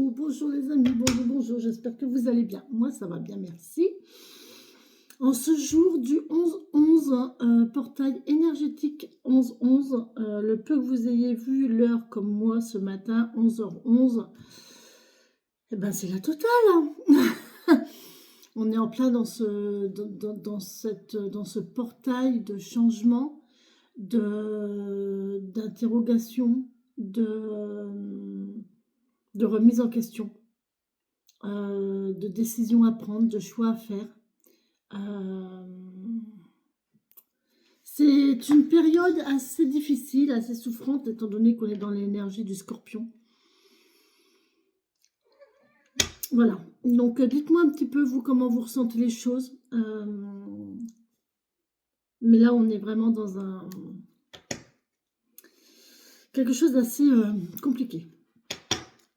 bonjour les amis, bonjour, j'espère que vous allez bien. Moi, ça va bien, merci. En ce jour du 11-11, portail énergétique 11-11, le peu que vous ayez vu l'heure comme moi ce matin, 11h11, eh ben c'est la totale, hein. On est en plein dans ce portail de changement, d'interrogation, de remise en question, de décisions à prendre, de choix à faire. C'est une période assez difficile, assez souffrante, étant donné qu'on est dans l'énergie du Scorpion. Voilà, donc dites-moi un petit peu, vous, comment vous ressentez les choses. Mais là, on est vraiment dans quelque chose d'assez compliqué.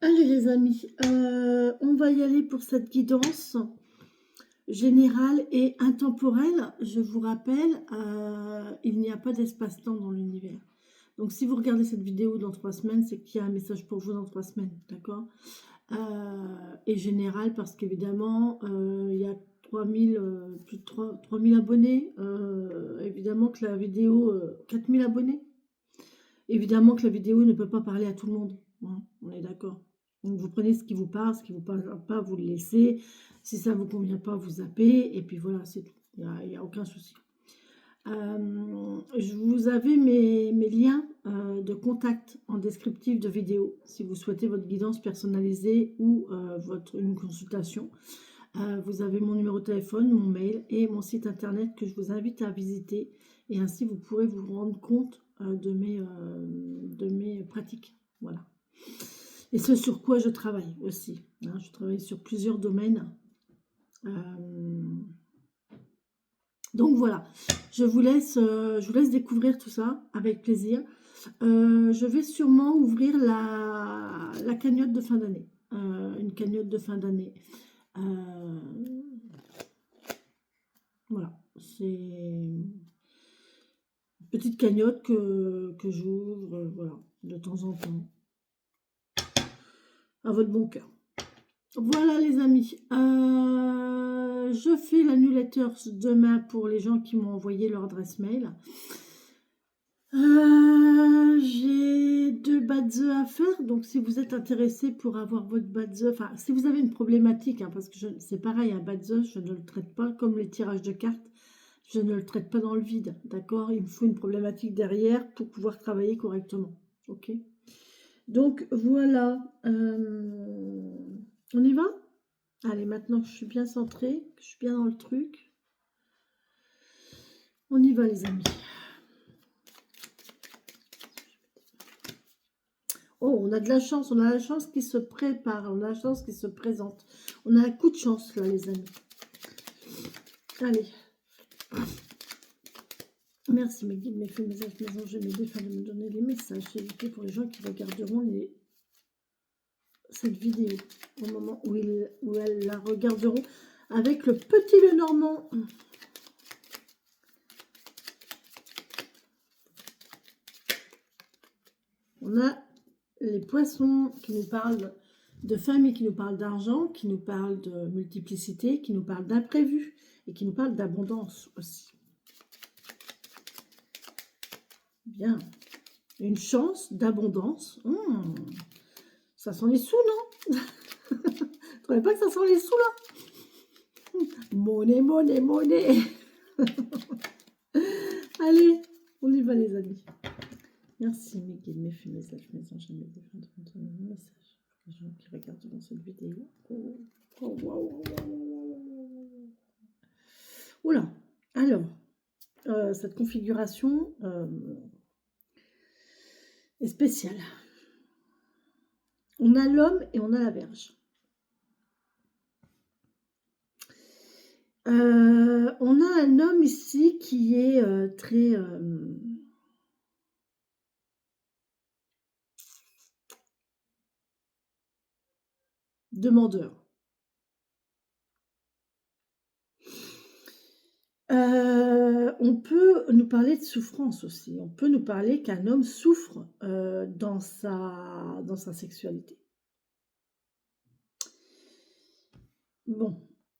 Allez les amis, on va y aller pour cette guidance générale et intemporelle. Je vous rappelle, il n'y a pas d'espace-temps dans l'univers. Donc si vous regardez cette vidéo dans 3 semaines, c'est qu'il y a un message pour vous dans 3 semaines, d'accord? Et général parce qu'évidemment, il y a 3000, plus de 3000 abonnés. Évidemment que la vidéo, 4000 abonnés. Évidemment que la vidéo ne peut pas parler à tout le monde, hein, on est d'accord. Donc vous prenez ce qui vous parle pas, vous le laissez. Si ça ne vous convient pas, vous zappez. Et puis voilà, c'est tout. Il n'y a aucun souci. Vous avez mes liens de contact en descriptif de vidéo si vous souhaitez votre guidance personnalisée ou une consultation. Vous avez mon numéro de téléphone, mon mail et mon site internet que je vous invite à visiter. Et ainsi, vous pourrez vous rendre compte de mes pratiques. Voilà. Et ce sur quoi je travaille aussi, hein. Je travaille sur plusieurs domaines. Donc voilà, je vous laisse découvrir tout ça avec plaisir. Je vais sûrement ouvrir la cagnotte de fin d'année. Une cagnotte de fin d'année. Voilà, c'est une petite cagnotte que j'ouvre, voilà, de temps en temps. À votre bon cœur. Voilà les amis, je fais la newsletter demain pour les gens qui m'ont envoyé leur adresse mail. J'ai 2 badzes à faire, donc si vous êtes intéressé pour avoir votre badze, enfin si vous avez une problématique, hein, parce que c'est pareil, un badze, je ne le traite pas comme les tirages de cartes, je ne le traite pas dans le vide, d'accord? Il me faut une problématique derrière pour pouvoir travailler correctement, ok? Donc voilà, on y va? Allez, maintenant que je suis bien centrée, que je suis bien dans le truc, on y va les amis. Oh, on a de la chance, on a la chance qui se prépare, on a la chance qui se présente. On a un coup de chance là les amis. Allez. Merci mes guides, mes feux, mes anges, mes anges, mes défunts de me donner les messages. S'il vous plaît, pour les gens qui regarderont cette vidéo au moment où elles la regarderont avec le petit Lenormand. On a les poissons qui nous parlent de famille, qui nous parlent d'argent, qui nous parlent de multiplicité, qui nous parlent d'imprévu et qui nous parlent d'abondance aussi. Bien. Une chance d'abondance. Ça sent les sous, non? Tu trouvez pas que ça sent les sous, là? Monnaie, monnaie, monnaie. Allez, on y va, les amis. Merci, mes guides, mes feux, mes anges, mes anges, mes défunts, de me donner mes messages. Les gens qui regarderont cette vidéo. Oula. Alors, cette configuration est spéciale. On a l'homme et on a la Vierge. On a un homme ici qui est très demandeur. On peut nous parler de souffrance aussi. On peut nous parler qu'un homme souffre dans sa sexualité. Bon.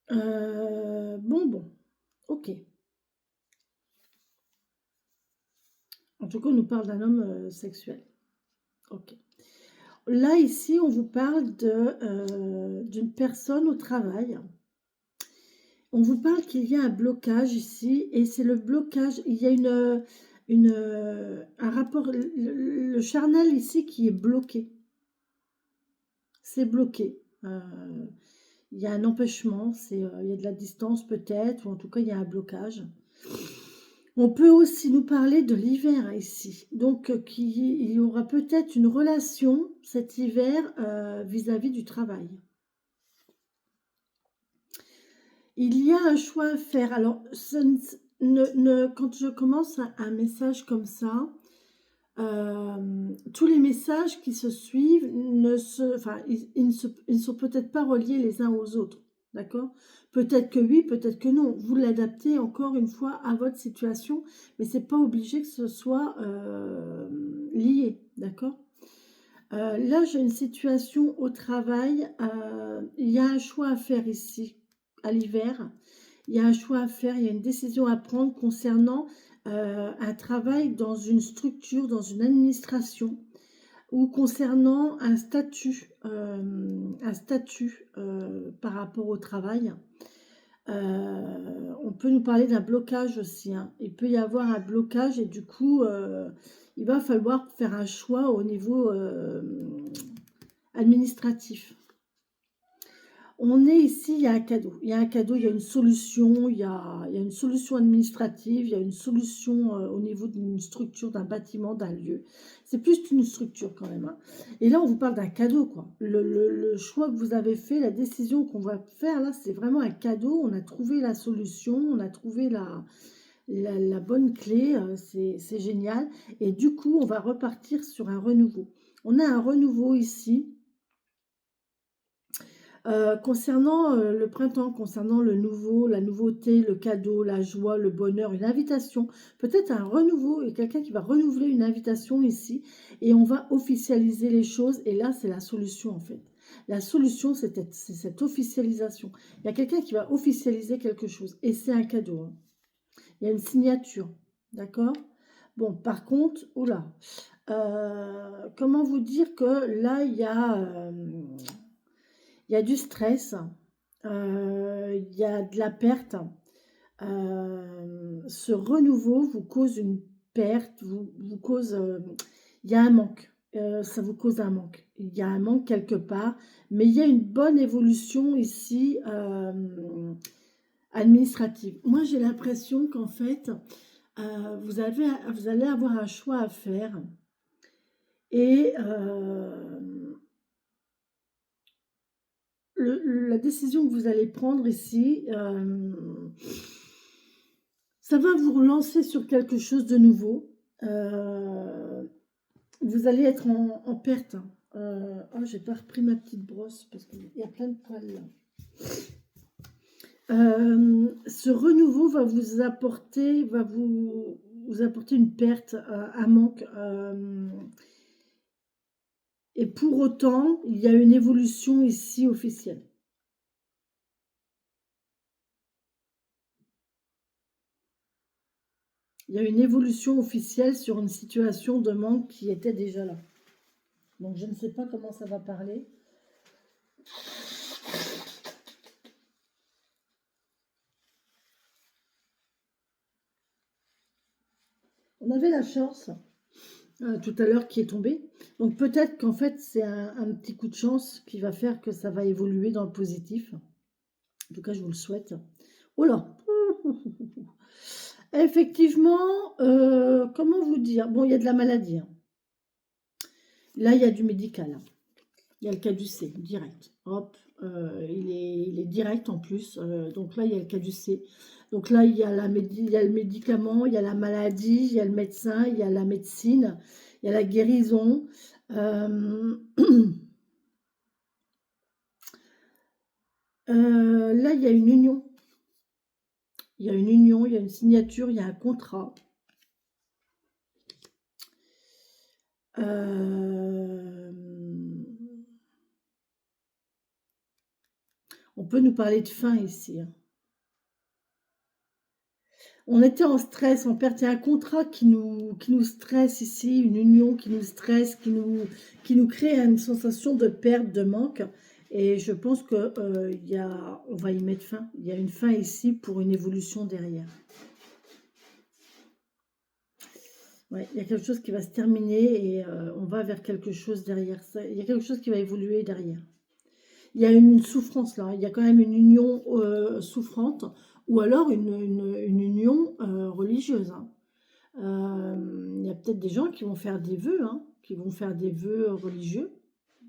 Bon. Ok. En tout cas, on nous parle d'un homme sexuel. Ok. Là, ici, on vous parle d'une personne au travail. On vous parle qu'il y a un blocage ici, et c'est le blocage, il y a un rapport, le charnel ici qui est bloqué. C'est bloqué. Il y a un empêchement, il y a de la distance peut-être, ou en tout cas il y a un blocage. On peut aussi nous parler de l'hiver ici. Donc il y aura peut-être une relation cet hiver vis-à-vis du travail. Il y a un choix à faire. Alors, quand je commence un message comme ça, tous les messages qui se suivent ils ne sont peut-être pas reliés les uns aux autres. D'accord? Peut-être que oui, peut-être que non. Vous l'adaptez encore une fois à votre situation, mais c'est pas obligé que ce soit lié. D'accord? Là, j'ai une situation au travail. Il y a un choix à faire ici, à l'hiver. Il y a un choix à faire, il y a une décision à prendre concernant un travail dans une structure, dans une administration, ou concernant un statut par rapport au travail. On peut nous parler d'un blocage aussi, hein. Il peut y avoir un blocage et du coup, il va falloir faire un choix au niveau administratif. On est ici, il y a un cadeau. Il y a un cadeau, il y a une solution, il y a une solution administrative, il y a une solution au niveau d'une structure, d'un bâtiment, d'un lieu. C'est plus qu'une structure quand même, hein. Et là, on vous parle d'un cadeau, quoi. Le choix que vous avez fait, la décision qu'on va faire, là, c'est vraiment un cadeau. On a trouvé la solution, on a trouvé la bonne clé, c'est génial. Et du coup, on va repartir sur un renouveau. On a un renouveau ici. Concernant le printemps, concernant le nouveau, la nouveauté, le cadeau, la joie, le bonheur, une invitation, peut-être un renouveau, et quelqu'un qui va renouveler une invitation ici, et on va officialiser les choses, et là c'est la solution en fait. La solution c'est cette officialisation. Il y a quelqu'un qui va officialiser quelque chose, et c'est un cadeau, hein. Il y a une signature, d'accord? Bon, par contre, oula, comment vous dire que là il y a du stress, il y a de la perte. Ce renouveau vous cause une perte, vous cause, il y a un manque. Ça vous cause un manque. Il y a un manque quelque part, mais il y a une bonne évolution ici administrative. Moi, j'ai l'impression qu'en fait, vous allez avoir un choix à faire et la décision que vous allez prendre ici, ça va vous relancer sur quelque chose de nouveau. Vous allez être en perte. Oh, j'ai pas repris ma petite brosse parce qu'il y a plein de poils là. Ce renouveau va vous apporter, vous apporter une perte, un manque. Et pour autant, il y a une évolution ici officielle. Il y a une évolution officielle sur une situation de manque qui était déjà là. Donc je ne sais pas comment ça va parler. On avait la chance tout à l'heure qui est tombée. Donc peut-être qu'en fait c'est un petit coup de chance qui va faire que ça va évoluer dans le positif. En tout cas, je vous le souhaite. Oh là. Effectivement, comment vous dire? Bon, il y a de la maladie, hein. Là, il y a du médical, hein. Il y a le caducée, direct. Hop, il est direct en plus. Donc là, il y a le caducée. Donc là, il y a il y a le médicament, il y a la maladie, il y a le médecin, il y a la médecine, il y a la guérison. Là, il y a une union. Il y a une union, il y a une signature, il y a un contrat. On peut nous parler de fin ici, hein. On était en stress, en perte. Il y a un contrat qui nous stresse ici, une union qui nous stresse, qui nous crée une sensation de perte, de manque. Et je pense que on va y mettre fin. Il y a une fin ici pour une évolution derrière. Ouais, il y a quelque chose qui va se terminer et on va vers quelque chose derrière ça. Il y a quelque chose qui va évoluer derrière. Il y a une souffrance là, il y a quand même une union souffrante ou alors une union religieuse, hein. Il y a peut-être des gens qui vont faire des vœux, hein, qui vont faire des vœux religieux,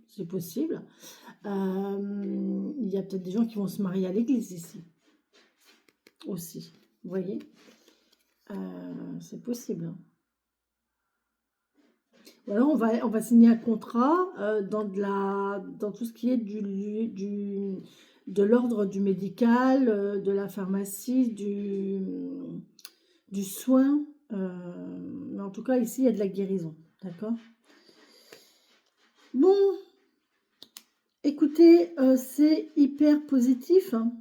c'est possible. Il y a peut-être des gens qui vont se marier à l'église ici, aussi, vous voyez. C'est possible, hein. Ou alors on va signer un contrat dans tout ce qui est de l'ordre du médical, de la pharmacie, du soin. Mais en tout cas, ici, il y a de la guérison. D'accord? Bon, écoutez, c'est hyper positif, hein.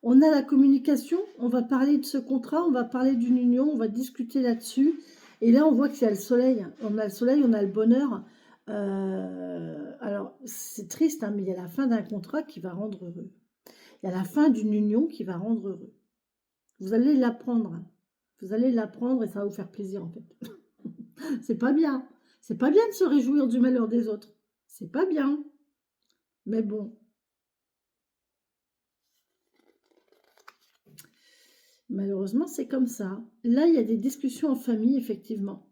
On a la communication, on va parler de ce contrat, on va parler d'une union, on va discuter là-dessus. Et là, on voit qu'il y a le soleil. On a le soleil, on a le bonheur. Alors, c'est triste, hein, mais il y a la fin d'un contrat qui va rendre heureux. Il y a la fin d'une union qui va rendre heureux. Vous allez l'apprendre. Vous allez l'apprendre et ça va vous faire plaisir, en fait. C'est pas bien. C'est pas bien de se réjouir du malheur des autres. C'est pas bien. Mais bon. Malheureusement, c'est comme ça. Là, il y a des discussions en famille, effectivement.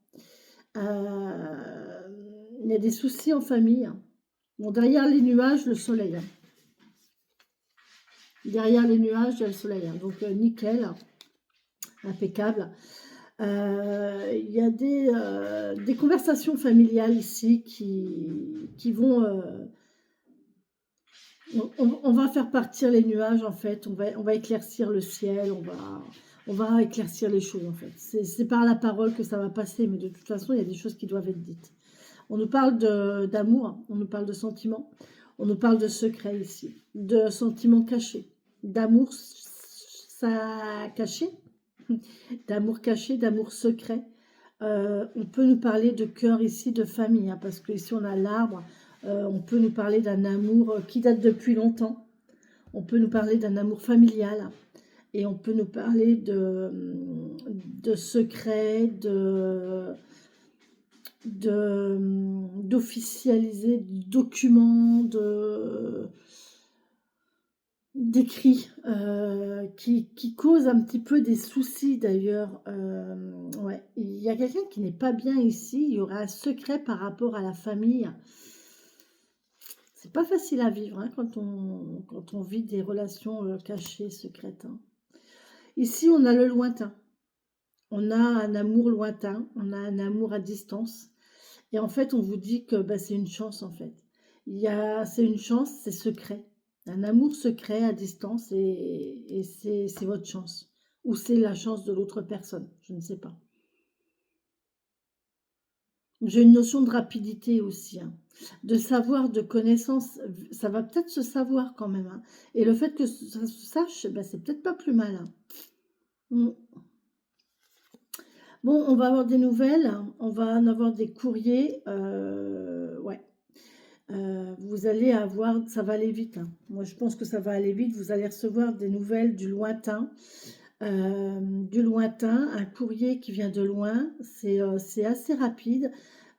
Il y a des soucis en famille. Bon, derrière les nuages, le soleil, hein. Derrière les nuages, il y a le soleil, hein. Donc, nickel, impeccable. Il y a des conversations familiales ici qui vont... on va faire partir les nuages, en fait. On va éclaircir le ciel. On va éclaircir les choses, en fait. C'est par la parole que ça va passer. Mais de toute façon, il y a des choses qui doivent être dites. On nous parle d'amour. On nous parle de sentiments. On nous parle de secrets ici. De sentiments cachés. D'amour caché. D'amour caché, d'amour secret. On peut nous parler de cœur ici, de famille. Hein, parce que ici, on a l'arbre. On peut nous parler d'un amour qui date depuis longtemps. On peut nous parler d'un amour familial. Et on peut nous parler de secrets, d'officialiser, de documents, d'écrits qui causent un petit peu des soucis d'ailleurs. Ouais. Il y a quelqu'un qui n'est pas bien ici. Il y aura un secret par rapport à la famille. C'est pas facile à vivre, hein, quand on vit des relations cachées, secrètes, hein. Ici, on a le lointain. On a un amour lointain, on a un amour à distance. Et en fait, on vous dit que bah, c'est une chance, en fait. C'est une chance, c'est secret. Un amour secret à distance et c'est votre chance. Ou c'est la chance de l'autre personne, je ne sais pas. J'ai une notion de rapidité aussi, hein. De savoir, de connaissance, ça va peut-être se savoir quand même, hein. Et le fait que ça se sache, ben, c'est peut-être pas plus mal, hein. Mm. Bon, on va avoir des nouvelles, on va en avoir des courriers, ouais. Vous allez avoir, ça va aller vite, hein. Moi, je pense que ça va aller vite. Vous allez recevoir des nouvelles du lointain, un courrier qui vient de loin. C'est assez rapide.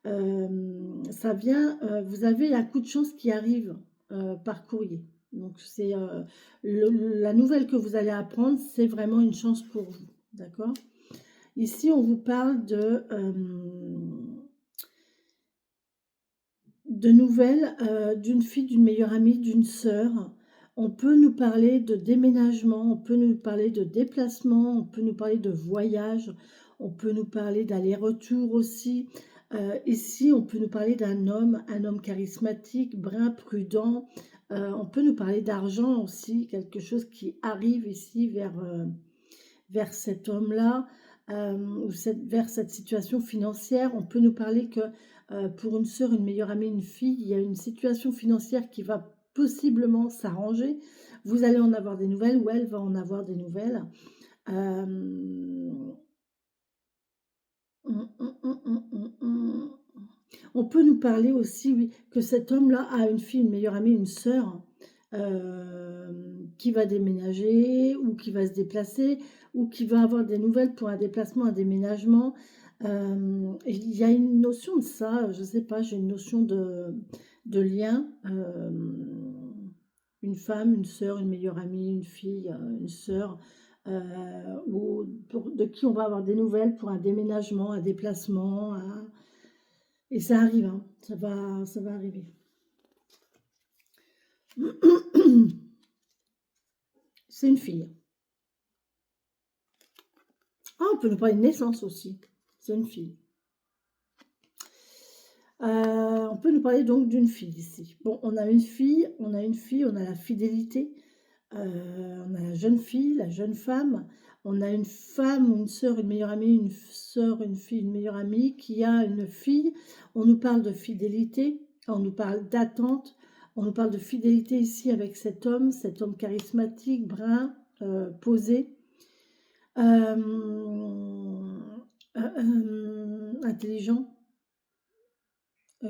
Ça vient, vous avez un coup de chance qui arrive par courrier. Donc, c'est la nouvelle que vous allez apprendre, c'est vraiment une chance pour vous. D'accord? Ici, on vous parle de nouvelles d'une fille, d'une meilleure amie, d'une sœur. On peut nous parler de déménagement, on peut nous parler de déplacement, on peut nous parler de voyage, on peut nous parler d'aller-retour aussi. Ici, on peut nous parler d'un homme, un homme charismatique, brun, prudent. On peut nous parler d'argent aussi, quelque chose qui arrive ici vers cet homme-là, ou vers cette situation financière. On peut nous parler que pour une sœur, une meilleure amie, une fille, il y a une situation financière qui va possiblement s'arranger. Vous allez en avoir des nouvelles ou elle va en avoir des nouvelles. Hem, On peut nous parler aussi, oui, que cet homme-là a une fille, une meilleure amie, une sœur, qui va déménager ou qui va se déplacer ou qui va avoir des nouvelles pour un déplacement, un déménagement. Et il y a une notion de ça, je sais pas, j'ai une notion de lien, une femme, une sœur, une meilleure amie, une fille, une sœur, ou de qui on va avoir des nouvelles pour un déménagement, un déplacement, et ça arrive, hein, ça va arriver. C'est une fille. Ah, on peut nous parler de naissance aussi. C'est une fille. On peut nous parler donc d'une fille ici. Bon, on a une fille, on a la fidélité, on a la jeune fille, la jeune femme, on a une femme ou une sœur, une meilleure amie, une sœur, une fille, une meilleure amie qui a une fille. On nous parle de fidélité, on nous parle d'attente, on nous parle de fidélité ici avec cet homme charismatique, brun, posé, intelligent,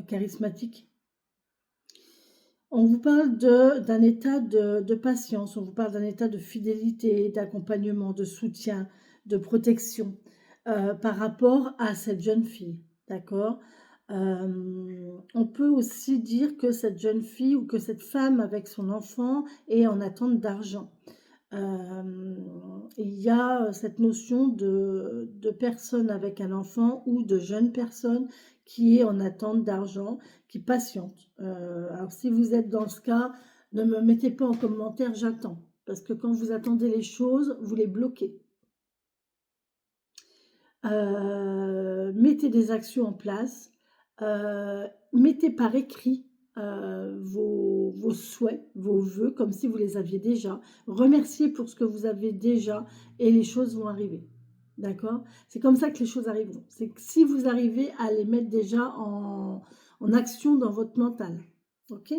charismatique. On vous parle d'un état de patience, on vous parle d'un état de fidélité, d'accompagnement, de soutien, de protection par rapport à cette jeune fille, d'accord. On peut aussi dire que cette jeune fille ou que cette femme avec son enfant est en attente d'argent. Il y a cette notion de personne avec un enfant ou de jeune personne qui est en attente d'argent, qui patiente. Alors si vous êtes dans ce cas, ne me mettez pas en commentaire «j'attends», parce que quand vous attendez les choses, vous les bloquez. Mettez des actions en place, mettez par écrit vos souhaits, vos vœux, comme si vous les aviez déjà. Remerciez pour ce que vous avez déjà et les choses vont arriver. D'accord? C'est comme ça que les choses arriveront. C'est que si vous arrivez à les mettre déjà en action dans votre mental. Ok?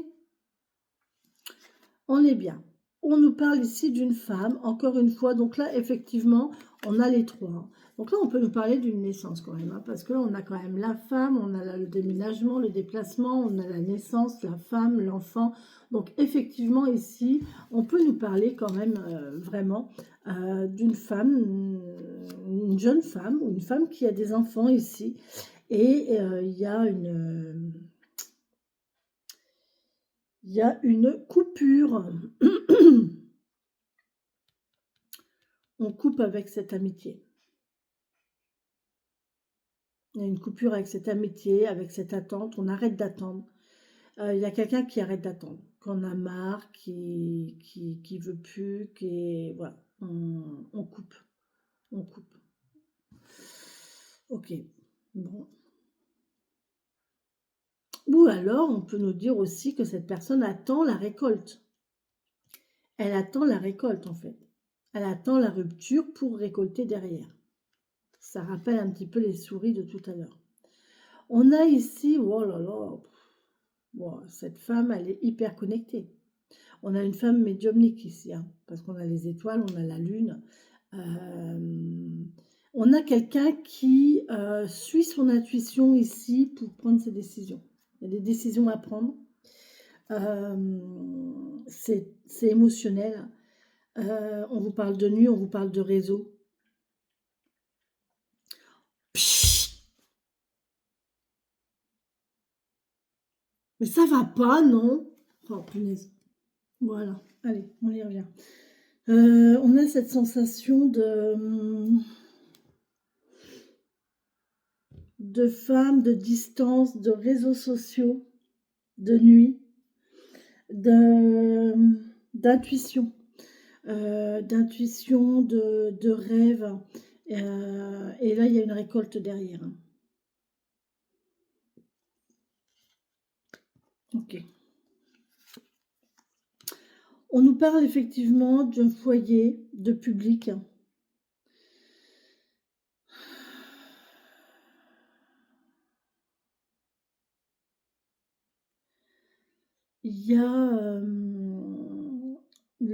On est bien. On nous parle ici d'une femme, encore une fois. Donc là, effectivement, on a les trois. Donc là, on peut nous parler d'une naissance quand même. Hein, parce que là, on a quand même la femme, on a le déménagement, le déplacement, on a la naissance, la femme, l'enfant. Donc effectivement, ici, on peut nous parler quand même vraiment d'une femme, une jeune femme, ou une femme qui a des enfants ici. Et il y a une coupure. On coupe avec cette amitié. Il y a une coupure avec cette amitié, avec cette attente. On arrête d'attendre. Il y a quelqu'un qui arrête d'attendre, qu'on a marre, qui veut plus, voilà. On coupe. On coupe. Ok. Bon. Ou alors, on peut nous dire aussi que cette personne attend la récolte. Elle attend la récolte, en fait. Elle attend la rupture pour récolter derrière. Ça rappelle un petit peu les souris de tout à l'heure. On a ici, oh là là, bon, cette femme, elle est hyper connectée. On a une femme médiumnique ici, hein, parce qu'on a les étoiles, on a la lune. On a quelqu'un qui suit son intuition ici pour prendre ses décisions. Il y a des décisions à prendre. C'est émotionnel. On vous parle de nuit, on vous parle de réseau. Mais ça va pas, non? Oh, punaise. Voilà, allez, on y revient. On a cette sensation de femme, de distance, de réseaux sociaux, de nuit, d'intuition, de rêve. Et là, il y a une récolte derrière. Ok. On nous parle effectivement d'un foyer, de public. Il y a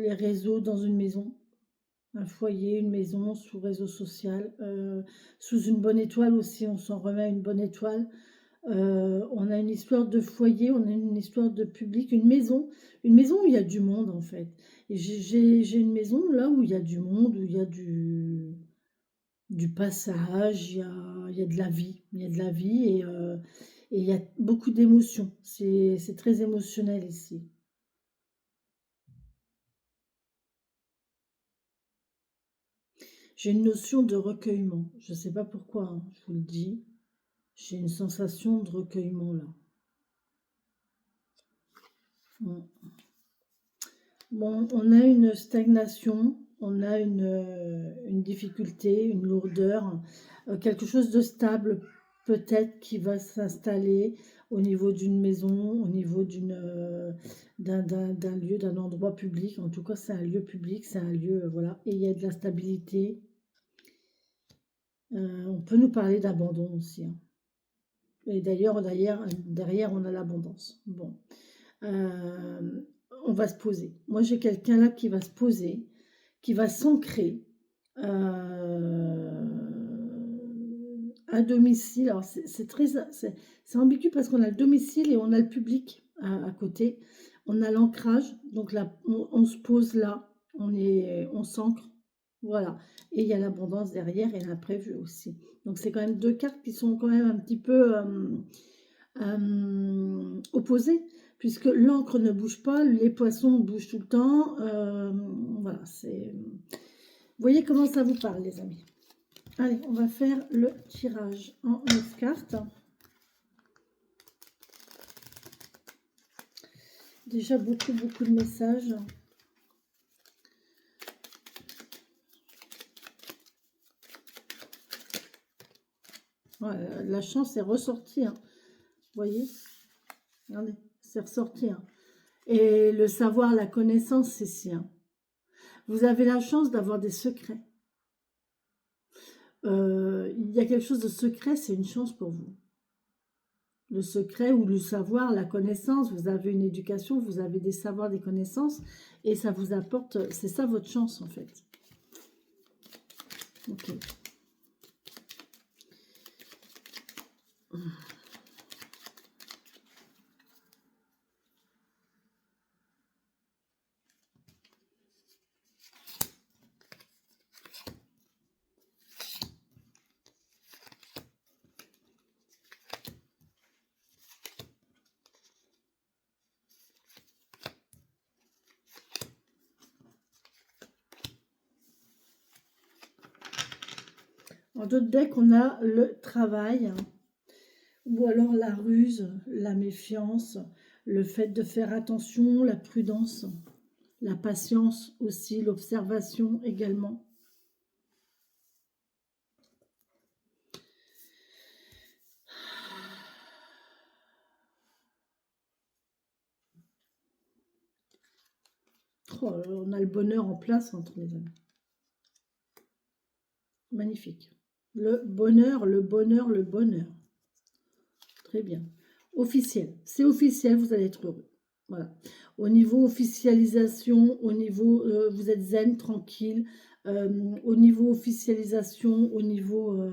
les réseaux dans une maison. Un foyer, une maison, sous réseau social, sous une bonne étoile aussi, on s'en remet à une bonne étoile. On a une histoire de foyer, on a une histoire de public, une maison où il y a du monde en fait. Et j'ai une maison là où il y a du monde, où il y a du passage, il y a de la vie, il y a de la vie et il y a beaucoup d'émotions. C'est très émotionnel ici. J'ai une notion de recueillement. Je ne sais pas pourquoi, hein, je vous le dis. J'ai une sensation de recueillement là. Mm. Bon, on a une stagnation, on a une difficulté, une lourdeur, quelque chose de stable peut-être qui va s'installer au niveau d'une maison, au niveau d'un lieu, d'un endroit public. En tout cas, c'est un lieu public, c'est un lieu, voilà. Et il y a de la stabilité. On peut nous parler d'abandon aussi, hein. Et d'ailleurs, derrière, on a l'abondance. Bon. Euh, on va se poser. Moi, j'ai quelqu'un là qui va se poser, qui va s'ancrer à domicile. Alors, c'est ambigu parce qu'on a le domicile et on a le public à côté. On a l'ancrage, donc là, on se pose là, on s'ancre, voilà. Et il y a l'abondance derrière et l'imprévu aussi. Donc, c'est quand même deux cartes qui sont quand même un petit peu opposées, puisque l'encre ne bouge pas, les poissons bougent tout le temps. Voilà, c'est... Vous voyez comment ça vous parle, les amis. Allez, on va faire le tirage en 9 cartes. Déjà beaucoup de messages. Ouais, la chance est ressortie, hein. Vous voyez? Regardez, c'est ressorti, hein. Et le savoir, la connaissance, c'est si, hein. Vous avez la chance d'avoir des secrets. Il y a quelque chose de secret, c'est une chance pour vous. Le secret ou le savoir, la connaissance, vous avez une éducation, vous avez des savoirs, des connaissances, et ça vous apporte, c'est ça votre chance en fait. Ok. En d'autres decks, on a le travail, ou alors la ruse, la méfiance, le fait de faire attention, la prudence, la patience aussi, l'observation également. Oh, on a le bonheur en place entre les amis. Magnifique. Le bonheur, le bonheur, le bonheur. Très bien. Officiel. C'est officiel, vous allez être heureux. Voilà. Au niveau officialisation, au niveau, vous êtes zen, tranquille. Au niveau officialisation, au niveau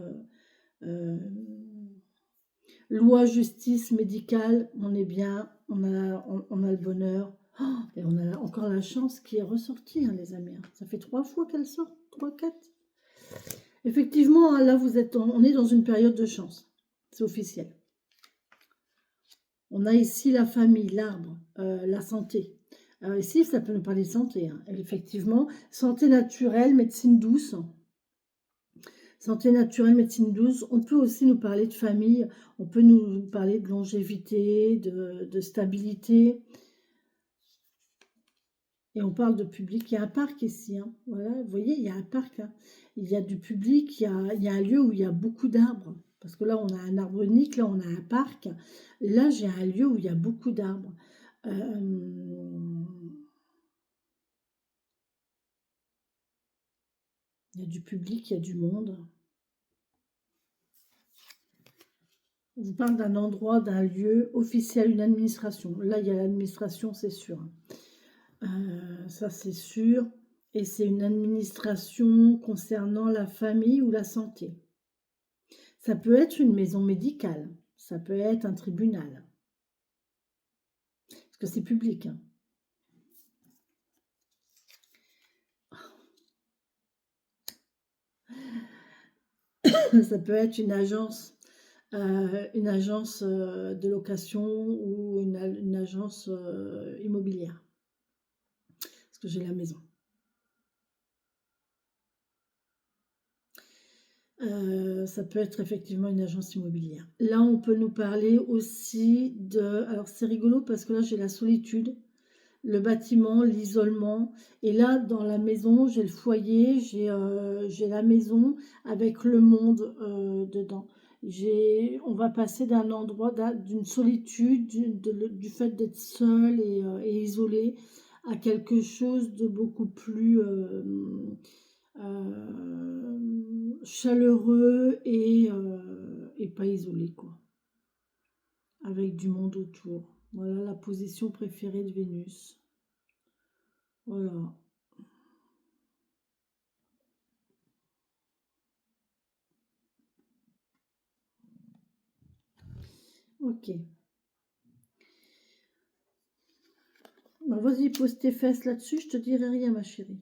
loi, justice, médicale, on est bien, on a le bonheur. Oh, et on a encore la chance qui est ressortie, hein, les amis. Ça fait 3 fois qu'elle sort, 3, 4. Effectivement, là, on est dans une période de chance. C'est officiel. On a ici la famille, l'arbre, la santé. Ici, ça peut nous parler de santé, hein. Effectivement, santé naturelle, médecine douce. Santé naturelle, médecine douce. On peut aussi nous parler de famille. On peut nous parler de longévité, de stabilité. Et on parle de public. Il y a un parc ici, hein. Voilà, vous voyez, il y a un parc, hein. Il y a du public, il y a un lieu où il y a beaucoup d'arbres. Parce que là, on a un arbre unique, là, on a un parc. Là, j'ai un lieu où il y a beaucoup d'arbres. Il y a du public, il y a du monde. On vous parle d'un endroit, d'un lieu officiel, une administration. Là, il y a l'administration, c'est sûr. Ça, c'est sûr. Et c'est une administration concernant la famille ou la santé. Ça peut être une maison médicale. Ça peut être un tribunal. Parce que c'est public, hein. Ça peut être une agence de location ou une agence immobilière. Parce que j'ai la maison. Ça peut être effectivement une agence immobilière. Là, on peut nous parler aussi de... Alors, c'est rigolo parce que là, j'ai la solitude, le bâtiment, l'isolement. Et là, dans la maison, j'ai le foyer, j'ai la maison avec le monde dedans. On va passer d'un endroit, d'une solitude, du fait d'être seul et isolé, à quelque chose de beaucoup plus chaleureux et pas isolé, quoi. Avec du monde autour. Voilà la position préférée de Vénus. Voilà. Ok. Bon, vas-y, pose tes fesses là-dessus, je te dirai rien, ma chérie.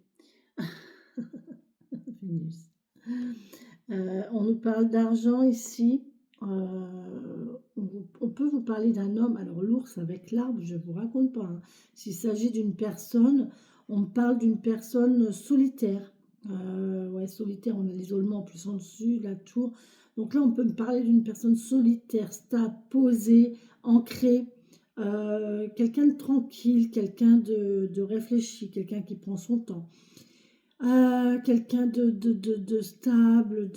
Vénus. On nous parle d'argent ici. On peut vous parler d'un homme. Alors, l'ours avec l'arbre, je ne vous raconte pas, hein. S'il s'agit d'une personne, on parle d'une personne solitaire. Ouais, solitaire, on a l'isolement en plus en dessus, la tour. Donc là, on peut me parler d'une personne solitaire, stable, posée, ancrée. Quelqu'un de tranquille, quelqu'un de réfléchi, quelqu'un qui prend son temps. Quelqu'un de stable,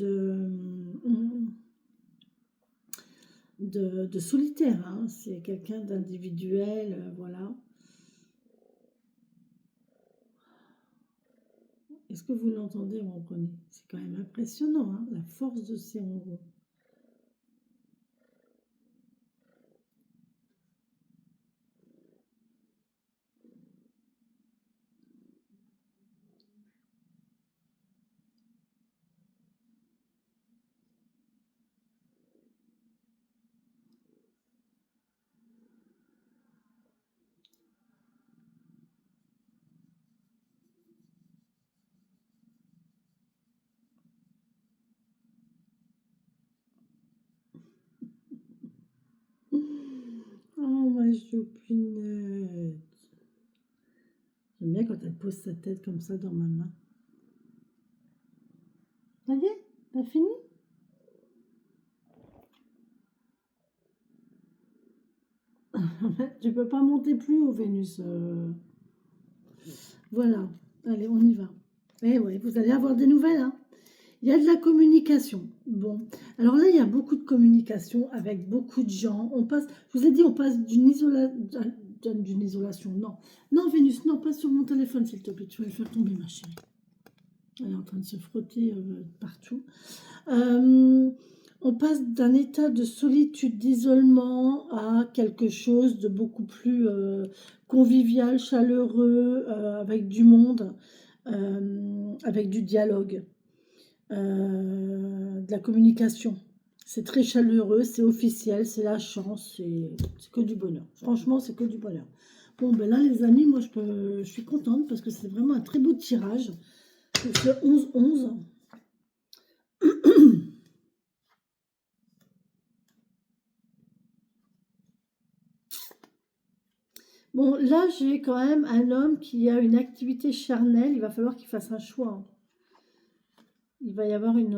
de solitaire, hein. C'est quelqu'un d'individuel, voilà. Est-ce que vous l'entendez, vous comprenez? C'est quand même impressionnant, hein, la force de ces ronds. Oh, ma choupinette. J'aime bien quand elle pose sa tête comme ça dans ma main. Ça y est, t'as fini? Tu peux pas monter plus haut, Vénus. Voilà, allez, on y va. Eh ouais, vous allez avoir des nouvelles, hein. Il y a de la communication. Bon, alors là, il y a beaucoup de communication avec beaucoup de gens. On passe, je vous ai dit, on passe d'une isolation. Non, non, Vénus, non, pas sur mon téléphone, s'il te plaît. Tu vas le faire tomber, ma chérie. Elle est en train de se frotter partout. On passe d'un état de solitude, d'isolement à quelque chose de beaucoup plus convivial, chaleureux, avec du monde, avec du dialogue, de la communication. C'est très chaleureux, c'est officiel, c'est la chance, c'est que du bonheur. Franchement, c'est que du bonheur. Bon, ben là, les amis, moi, je suis contente parce que c'est vraiment un très beau tirage. Donc, le 11-11. Bon, là, j'ai quand même un homme qui a une activité charnelle. Il va falloir qu'il fasse un choix, hein. Il va y avoir une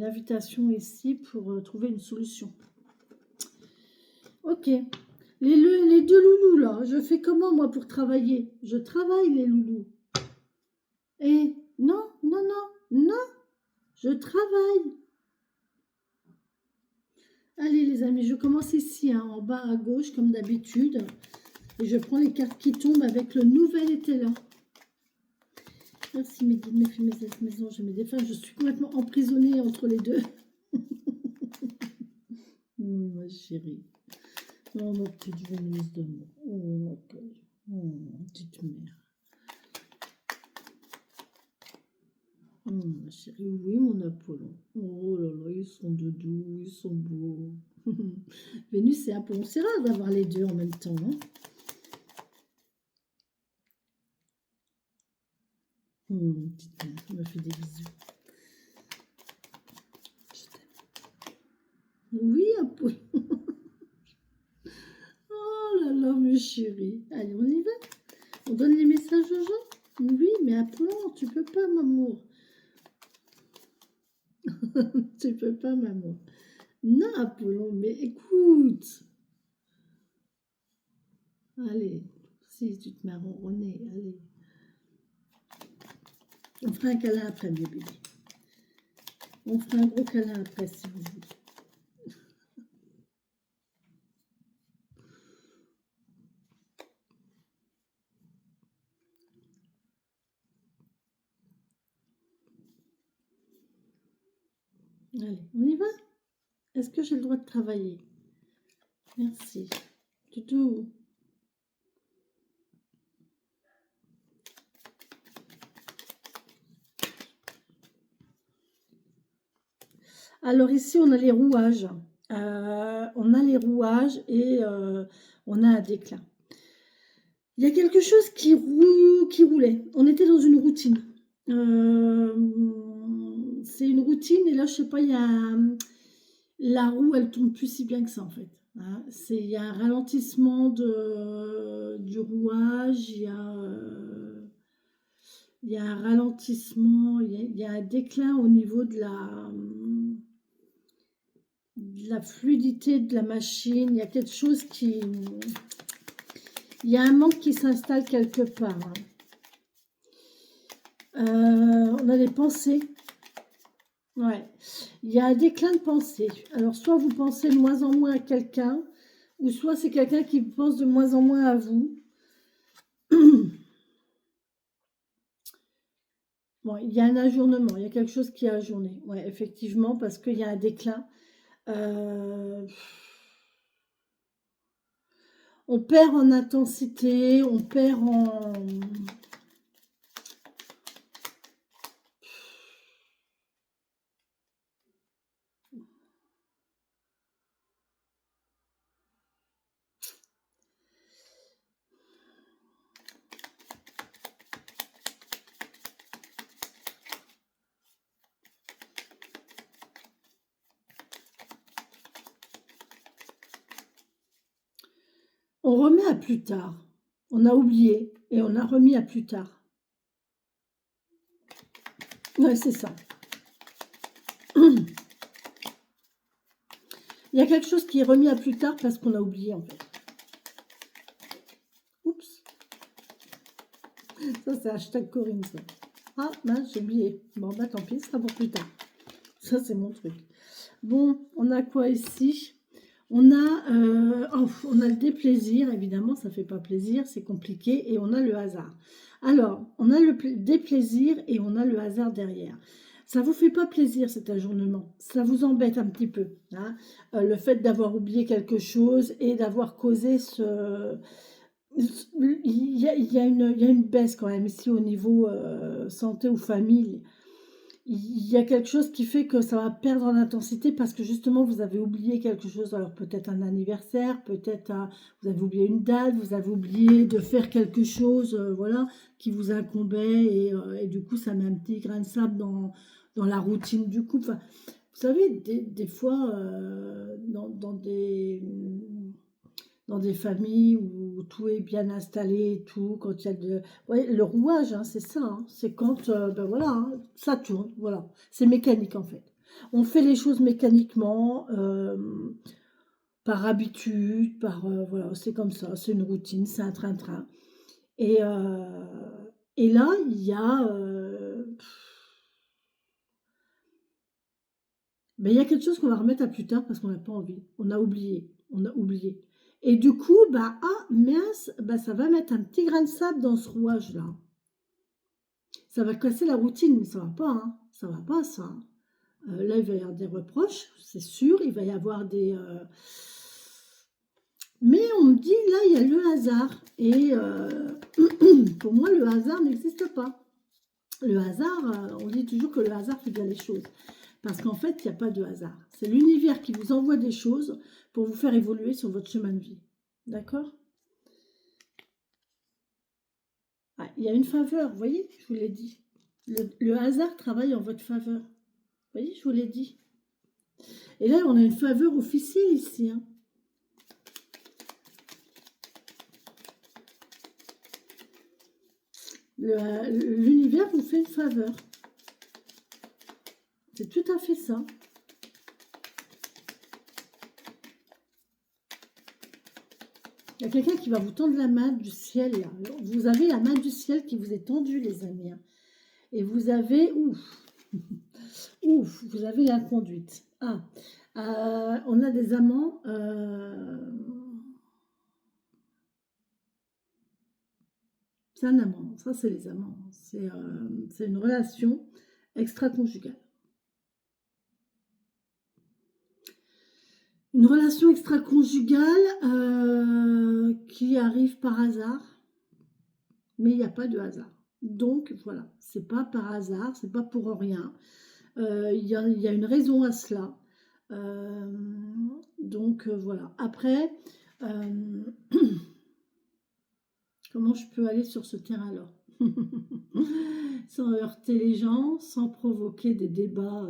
invitation ici pour trouver une solution. Ok. Les deux loulous, là, je fais comment, moi, pour travailler? Je travaille, les loulous. Eh, non, non, non, non, je travaille. Allez, les amis, je commence ici, hein, en bas à gauche, comme d'habitude. Et je prends les cartes qui tombent avec le nouvel étalon. Merci mes guides, mes fées, mes anges et mes défunts. Je suis complètement emprisonnée entre les deux. Ma chérie. Oh, ma petite Vénus d'amour. Oh, ma petite mère. Ma chérie, oui, mon Apollon. Oh là là, ils sont doudous, ils sont beaux. Vénus et Apollon, c'est rare d'avoir les deux en même temps, hein. Petite mère, elle me fait des bisous. Je t'aime. Oui, Apollon. Oh là là, mes chéris. Allez, on y va. On donne les messages aux gens. Oui, mais Apollon, tu peux pas, maman. Tu peux pas, maman. Non, Apollon, mais écoute. Allez, si tu te mets à ronronner, allez. On fera un câlin après, mes bébés. On fera un gros câlin après, si vous voulez. Allez, on y va? Est-ce que j'ai le droit de travailler? Merci. Toutou. Alors ici, on a les rouages. On a les rouages et on a un déclin. Il y a quelque chose qui roulait. On était dans une routine. C'est une routine et là, je sais pas, il y a la roue, elle tourne plus si bien que ça en fait. Hein. Il y a un ralentissement du rouage, il y a un ralentissement, il y a un déclin au niveau de la fluidité de la machine. Il y a quelque chose qui... Il y a un manque qui s'installe quelque part. Hein. On a des pensées. Ouais. Il y a un déclin de pensée. Alors, soit vous pensez de moins en moins à quelqu'un, ou soit c'est quelqu'un qui pense de moins en moins à vous. Bon, il y a un ajournement, il y a quelque chose qui est ajourné. Ouais, effectivement, parce qu'il y a un déclin. On perd en intensité, on perd en... On remet à plus tard. On a oublié et on a remis à plus tard. Ouais, c'est ça. Il y a quelque chose qui est remis à plus tard parce qu'on a oublié en fait. Oups. Ça, c'est hashtag Corinne, ça. Ah, mince, j'ai oublié. Bon, bah tant pis, ce sera pour plus tard. Ça, c'est mon truc. Bon, on a quoi ici? On a le déplaisir, évidemment, ça ne fait pas plaisir, c'est compliqué, et on a le hasard. Alors, on a le déplaisir et on a le hasard derrière. Ça ne vous fait pas plaisir cet ajournement, ça vous embête un petit peu. Hein, le fait d'avoir oublié quelque chose et d'avoir causé ce... Il y a une baisse quand même ici au niveau santé ou famille. Il y a quelque chose qui fait que ça va perdre en intensité parce que justement vous avez oublié quelque chose, alors peut-être un anniversaire, peut-être vous avez oublié une date, vous avez oublié de faire quelque chose voilà, qui vous incombait et du coup ça met un petit grain de sable dans la routine du couple. Enfin, vous savez, des fois dans des familles où tout est bien installé et tout, quand il y a ouais, le rouage, hein, c'est ça, hein, c'est quand, ben voilà, hein, ça tourne, voilà, c'est mécanique en fait. On fait les choses mécaniquement, par habitude, voilà, c'est comme ça, c'est une routine, c'est un train-train. Et, et là, il y a... ben, il y a quelque chose qu'on va remettre à plus tard parce qu'on n'a pas envie, on a oublié, on a oublié. Et du coup, bah, ah, mince, bah, ça va mettre un petit grain de sable dans ce rouage-là. Ça va casser la routine, mais ça va pas, hein. Ça va pas, ça. Là, il va y avoir des reproches, c'est sûr. Il va y avoir des... Mais on me dit, là, il y a le hasard. Et pour moi, le hasard n'existe pas. Le hasard, on dit toujours que le hasard fait bien les choses. Parce qu'en fait, il n'y a pas de hasard. C'est l'univers qui vous envoie des choses pour vous faire évoluer sur votre chemin de vie. D'accord? Ah, il y a une faveur, vous voyez, je vous l'ai dit. Le hasard travaille en votre faveur. Vous voyez, je vous l'ai dit. Et là, on a une faveur officielle ici. Hein. L'univers vous fait une faveur. C'est tout à fait ça. Il y a quelqu'un qui va vous tendre la main du ciel. Là. Vous avez la main du ciel qui vous est tendue, les amis. Hein. Et vous avez... Ouf, ouf, vous avez la conduite. Ah, on a des amants... C'est un amant, ça c'est les amants. C'est une relation extra-conjugale. Une relation extra-conjugale qui arrive par hasard, mais il n'y a pas de hasard. Donc voilà, c'est pas par hasard, c'est pas pour rien. Il y a une raison à cela. Donc voilà. Après, comment je peux aller sur ce terrain-là sans heurter les gens, sans provoquer des débats.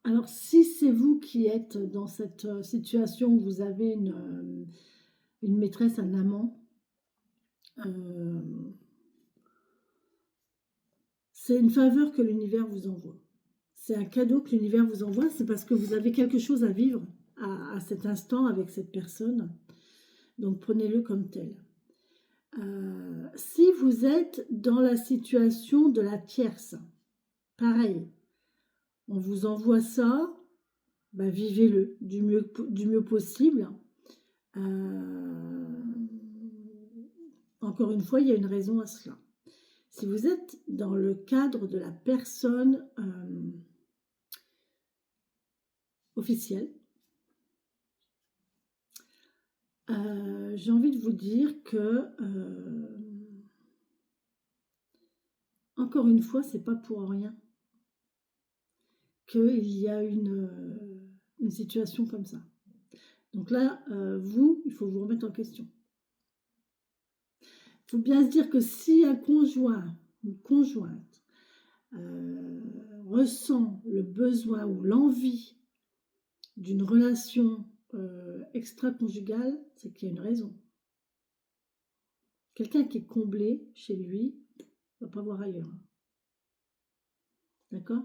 Alors, si c'est vous qui êtes dans cette situation où vous avez une maîtresse, un amant, c'est une faveur que l'univers vous envoie. C'est un cadeau que l'univers vous envoie, c'est parce que vous avez quelque chose à vivre à cet instant avec cette personne. Donc, prenez-le comme tel. Si vous êtes dans la situation de la tierce, pareil, on vous envoie ça, bah, vivez-le du mieux possible. Encore une fois, il y a une raison à cela. Si vous êtes dans le cadre de la personne officielle, j'ai envie de vous dire que, encore une fois, c'est pas pour rien qu'il y a une situation comme ça. Donc là, il faut vous remettre en question. Il faut bien se dire que si un conjoint, une conjointe, ressent le besoin ou l'envie d'une relation extra-conjugale, c'est qu'il y a une raison. Quelqu'un qui est comblé chez lui ne va pas voir ailleurs. D'accord?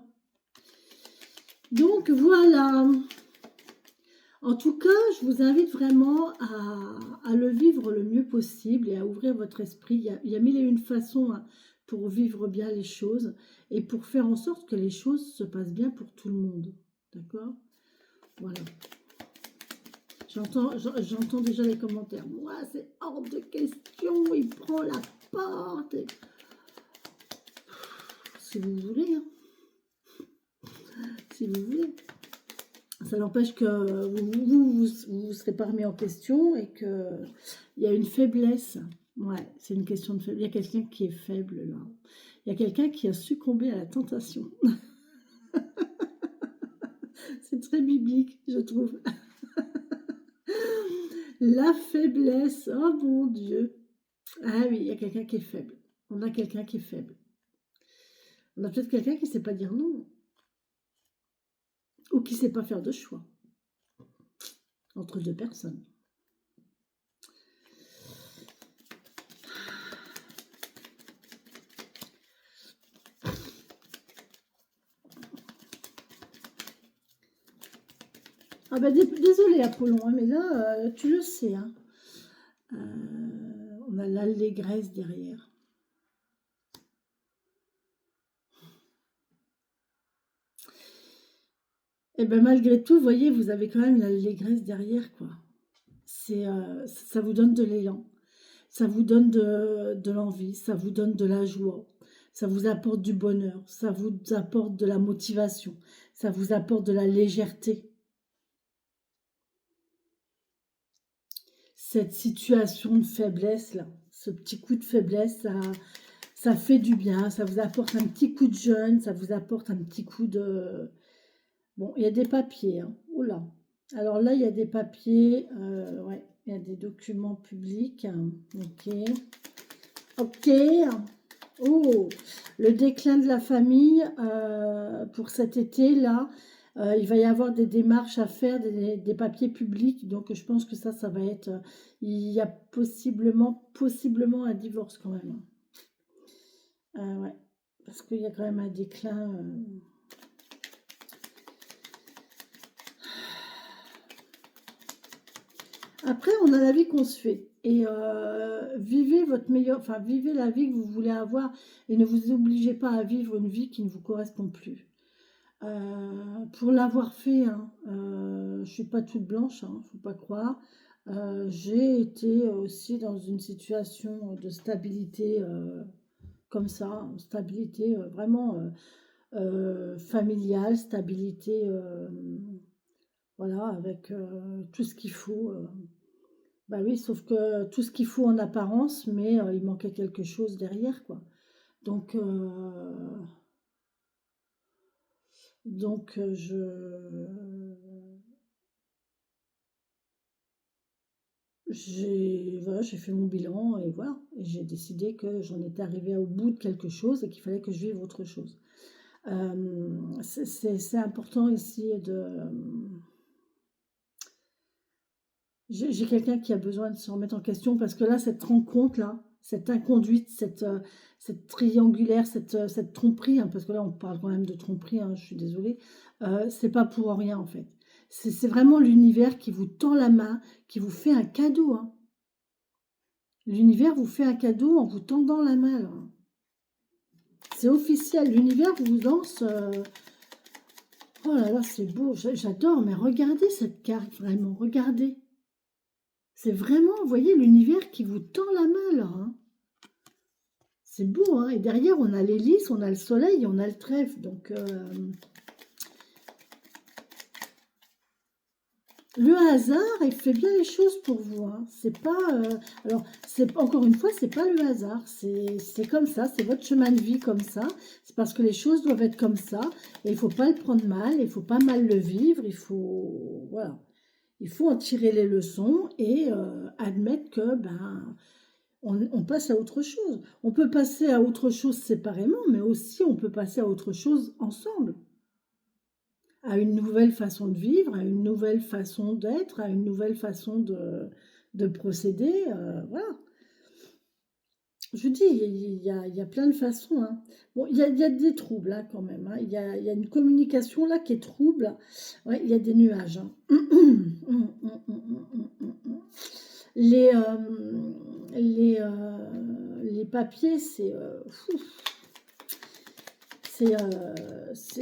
Donc voilà. En tout cas, je vous invite vraiment à le vivre le mieux possible et à ouvrir votre esprit. Il y a mille et une façons pour vivre bien les choses et pour faire en sorte que les choses se passent bien pour tout le monde. D'accord? Voilà. J'entends déjà les commentaires. Moi, c'est hors de question. Il prend la porte. Si vous voulez. Hein. Si vous voulez. Ça n'empêche que vous serez pas remis en question et qu'il y a une faiblesse. Ouais, c'est une question de faiblesse. Il y a quelqu'un qui est faible là. Il y a quelqu'un qui a succombé à la tentation. C'est très biblique, je trouve. La faiblesse, oh mon Dieu. Ah oui, il y a quelqu'un qui est faible. On a quelqu'un qui est faible. On a peut-être quelqu'un qui ne sait pas dire non. Ou qui ne sait pas faire de choix. Entre deux personnes. Ah bah désolé Apollon, hein, mais là, tu le sais. Hein. On a l'allégresse derrière. Et bien malgré tout, vous voyez, vous avez quand même l'allégresse derrière, quoi. Ça vous donne de l'élan, ça vous donne de l'envie, ça vous donne de la joie, ça vous apporte du bonheur, ça vous apporte de la motivation, ça vous apporte de la légèreté. cette situation de faiblesse là. Ce petit coup de faiblesse, ça fait du bien, ça vous apporte un petit coup de jeûne, ça vous apporte un petit coup de... Bon, il y a des papiers, hein. Oula. Alors là, il y a des papiers, ouais, il y a des documents publics. Ok. Ok. Oh, le déclin de la famille pour cet été, là, il va y avoir des démarches à faire, des papiers publics. Donc, je pense que ça va être... il y a possiblement un divorce quand même. Ouais, parce qu'il y a quand même un déclin. Après, on a la vie qu'on se fait. Et vivez votre meilleur, enfin, vivez la vie que vous voulez avoir et ne vous obligez pas à vivre une vie qui ne vous correspond plus. Pour l'avoir fait, hein, je suis pas toute blanche, hein, faut pas croire. J'ai été aussi dans une situation de stabilité comme ça, stabilité vraiment familiale, stabilité, voilà, avec tout ce qu'il faut. Bah oui, sauf que tout ce qu'il faut en apparence, mais il manquait quelque chose derrière, quoi. Donc, voilà, j'ai fait mon bilan et voilà. Et j'ai décidé que j'en étais arrivée au bout de quelque chose et qu'il fallait que je vive autre chose. C'est important ici de... J'ai quelqu'un qui a besoin de se remettre en question parce que là, cette rencontre-là, cette inconduite, cette triangulaire, cette tromperie, hein, parce que là, on parle quand même de tromperie, hein, je suis désolée, c'est pas pour rien en fait. C'est vraiment l'univers qui vous tend la main, qui vous fait un cadeau. Hein. L'univers vous fait un cadeau en vous tendant la main. Là. C'est officiel, l'univers vous lance... Oh là là, c'est beau, j'adore, mais regardez cette carte, vraiment, regardez. C'est vraiment, vous voyez, l'univers qui vous tend la main, là. Hein. C'est beau, hein. Et derrière, on a l'hélice, on a le soleil, on a le trèfle. Donc, le hasard, il fait bien les choses pour vous. Hein. C'est pas... alors, encore une fois, c'est pas le hasard. C'est comme ça, c'est votre chemin de vie comme ça. C'est parce que les choses doivent être comme ça. Et il faut pas le prendre mal, il faut pas mal le vivre. Il faut... Voilà. Il faut en tirer les leçons et admettre que... ben on passe à autre chose. On peut passer à autre chose séparément, mais aussi on peut passer à autre chose ensemble. À une nouvelle façon de vivre, à une nouvelle façon d'être, à une nouvelle façon de procéder. Voilà. Je dis, il y a plein de façons. Hein. Bon, il y a des troubles hein, quand même. Hein. Il y a une communication là qui est trouble. Ouais, il y a des nuages. Hein. Les, les papiers, c'est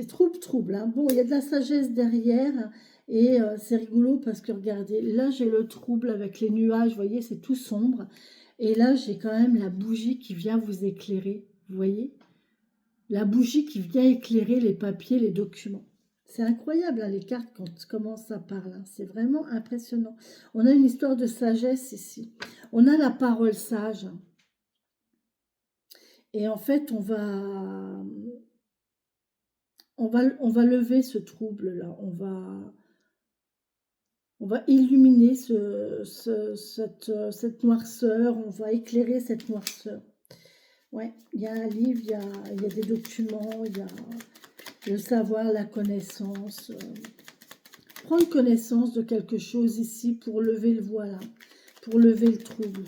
trouble. Hein. Bon, il y a de la sagesse derrière et c'est rigolo parce que regardez, là j'ai le trouble avec les nuages, vous voyez, c'est tout sombre. Et là j'ai quand même la bougie qui vient vous éclairer, vous voyez? La bougie qui vient éclairer les papiers, les documents. C'est incroyable, hein, les cartes, comment ça parle. Hein. C'est vraiment impressionnant. On a une histoire de sagesse ici. On a la parole sage. Et en fait, on va lever ce trouble-là. On va illuminer cette noirceur. On va éclairer cette noirceur. Ouais, il y a un livre, il y a des documents, il y a le savoir, la connaissance. Prendre connaissance de quelque chose ici pour lever le voile, hein, pour lever le trouble.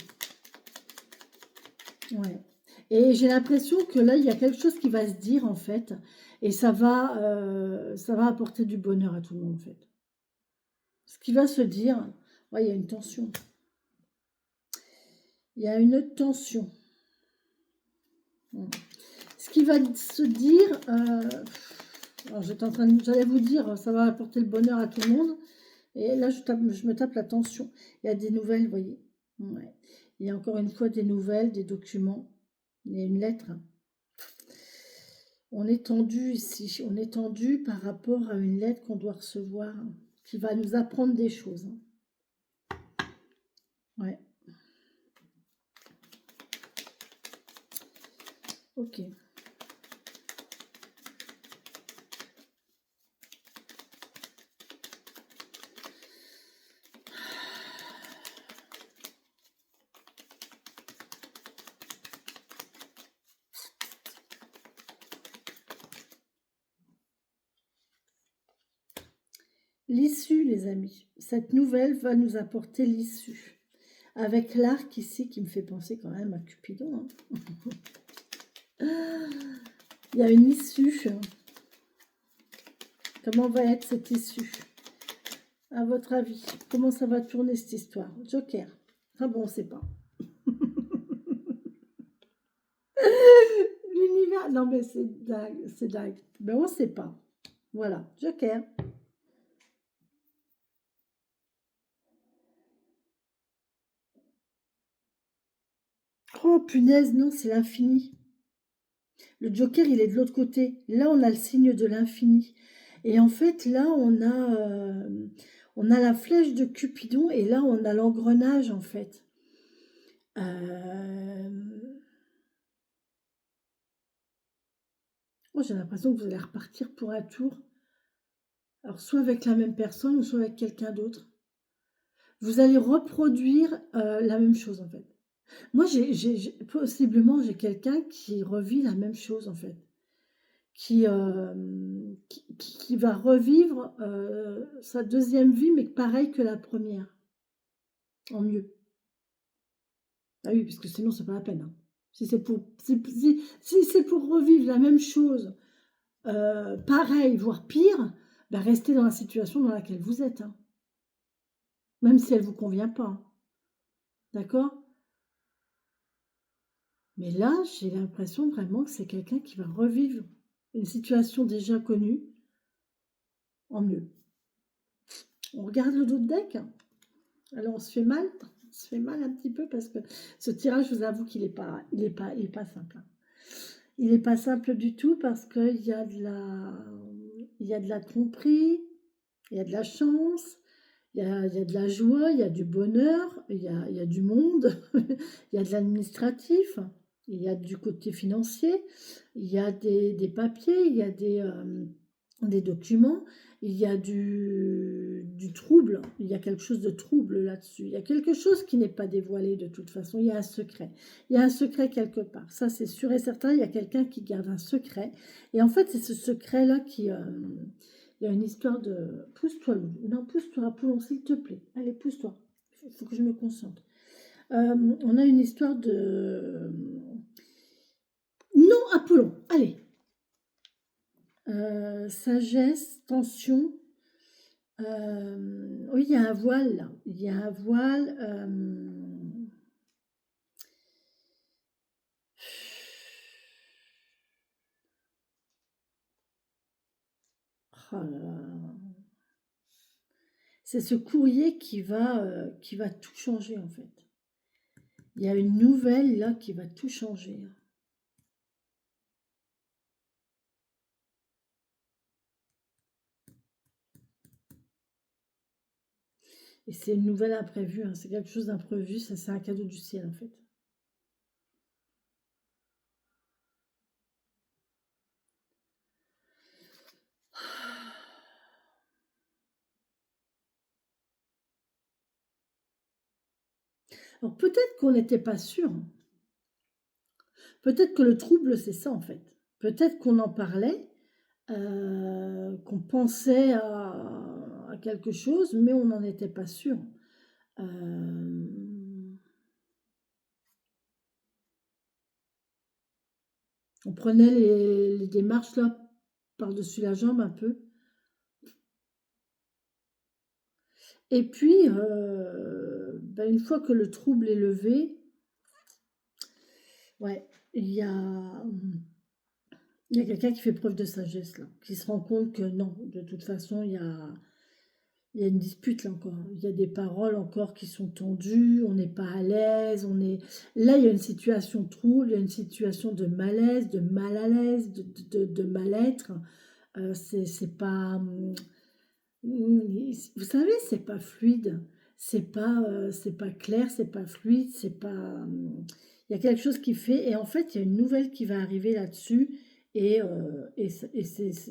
Ouais. Et j'ai l'impression que là, il y a quelque chose qui va se dire, en fait, et ça va apporter du bonheur à tout le monde, en fait. Ce qui va se dire, ouais, il y a une tension. Il y a une tension. Ce qui va se dire, j'allais vous dire, ça va apporter le bonheur à tout le monde. Et là, je me tape la tension. Il y a des nouvelles, vous voyez. Ouais. Il y a encore une fois des nouvelles, des documents. Il y a une lettre. On est tendu ici. On est tendu par rapport à une lettre qu'on doit recevoir, qui va nous apprendre des choses. Ouais, ok. L'issue, les amis. Cette nouvelle va nous apporter l'issue. Avec l'arc ici qui me fait penser quand même à Cupidon. Hein. Il y a une issue. Comment va être cette issue? À votre avis, comment ça va tourner cette histoire? Joker. Ah bon, on ne sait pas. L'univers. Non, mais c'est dingue, c'est dingue. Ben, on ne sait pas. Voilà, Joker. Oh, punaise, non, c'est l'infini. Le Joker, il est de l'autre côté. Là, on a le signe de l'infini. Et en fait, là, on a la flèche de Cupidon et là, on a l'engrenage, en fait. Euh, Moi, j'ai l'impression que vous allez repartir pour un tour. Alors, soit avec la même personne ou soit avec quelqu'un d'autre. Vous allez reproduire la même chose, en fait. Moi, possiblement, j'ai quelqu'un qui revit la même chose, en fait. Qui va revivre sa deuxième vie, mais pareil que la première, en mieux. Ah oui, parce que sinon, c'est pas la peine. Hein. Si c'est pour revivre la même chose, pareil, voire pire, bah restez dans la situation dans laquelle vous êtes. Hein. Même si elle ne vous convient pas. Hein. D'accord? Mais là, j'ai l'impression vraiment que c'est quelqu'un qui va revivre une situation déjà connue en mieux. On regarde le dos de deck. Alors, on se fait mal. On se fait mal un petit peu parce que ce tirage, je vous avoue qu'il n'est pas, il est pas simple. Hein. Il n'est pas simple du tout parce qu'il y a de la tromperie, il y a de la chance, il y a de la joie, il y a du bonheur, il y a du monde, il y a de l'administratif, il y a du côté financier, il y a des papiers, il y a des documents, il y a du trouble, il y a quelque chose de trouble là-dessus, il y a quelque chose qui n'est pas dévoilé de toute façon, il y a un secret. Il y a un secret quelque part, ça c'est sûr et certain, il y a quelqu'un qui garde un secret, et en fait c'est ce secret-là qui... il y a une histoire de... Pousse-toi, Lou. Non, pousse-toi, Apollon, s'il te plaît. Allez, pousse-toi. Il faut que je me concentre. On a une histoire de... Non, Apollon. Allez. Sagesse, tension. Oui, il y a un voile, là. Il y a un voile... Oh là là. C'est ce courrier qui va tout changer, en fait. Il y a une nouvelle, là, qui va tout changer. Et c'est une nouvelle imprévue, hein. C'est quelque chose d'imprévu, ça c'est un cadeau du ciel, en fait. Alors peut-être qu'on n'était pas sûr. Peut-être que le trouble, c'est ça en fait. Peut-être qu'on en parlait, qu'on pensait à quelque chose, mais on n'en était pas sûr. Euh, on prenait les démarches là par-dessus la jambe un peu. Et puis, ben, une fois que le trouble est levé, ouais, il y a quelqu'un qui fait preuve de sagesse là, qui se rend compte que non, de toute façon, il y a une dispute là encore. Il y a des paroles encore qui sont tendues, on n'est pas à l'aise, on est... Là, il y a une situation de trouble, il y a une situation de malaise, de mal à l'aise, de mal-être. C'est pas... Vous savez, c'est pas fluide. c'est pas clair, c'est pas fluide, c'est pas. Il y a quelque chose qui fait, et en fait, il y a une nouvelle qui va arriver là-dessus,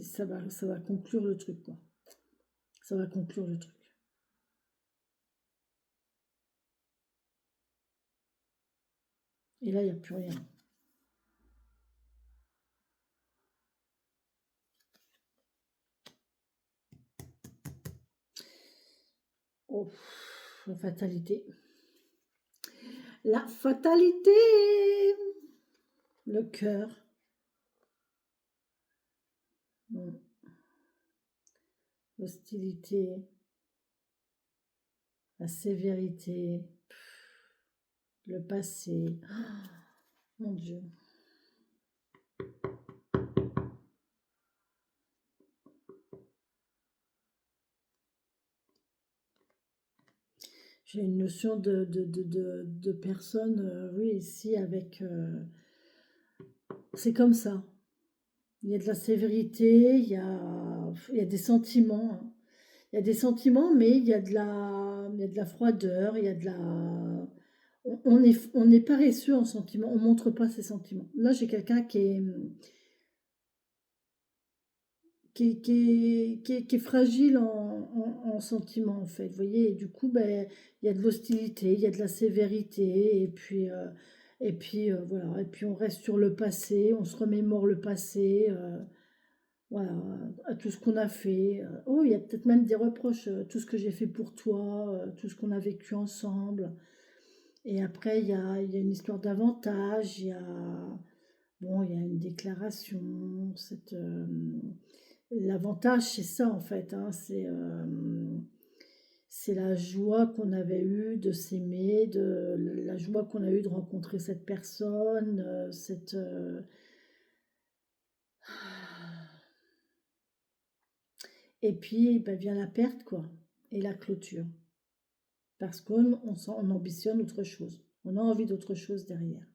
ça va conclure le truc, quoi. Ça va conclure le truc. Et là, il n'y a plus rien. Oh, la fatalité. La fatalité. Le cœur. L'hostilité. La sévérité. Le passé. Oh, mon Dieu. J'ai une notion de personne, oui, ici, avec... c'est comme ça. Il y a de la sévérité, il y a des sentiments, hein. Il y a des sentiments, mais il y a de la froideur, il y a de la... on est paresseux en sentiments, on montre pas ses sentiments. Là, j'ai quelqu'un qui est fragile en sentiments, en fait. Vous voyez, et du coup, ben, il y a de l'hostilité, il y a de la sévérité, et puis voilà, et puis on reste sur le passé, on se remémore le passé, voilà, à tout ce qu'on a fait. Oh, il y a peut-être même des reproches, tout ce que j'ai fait pour toi, tout ce qu'on a vécu ensemble. Et après, il y a une histoire d'avantage, bon, il y a une déclaration, l'avantage, c'est ça en fait, hein, c'est la joie qu'on avait eue de s'aimer, la joie qu'on a eue de rencontrer cette personne, et puis ben, vient la perte, quoi, et la clôture. Parce on ambitionne autre chose, on a envie d'autre chose derrière.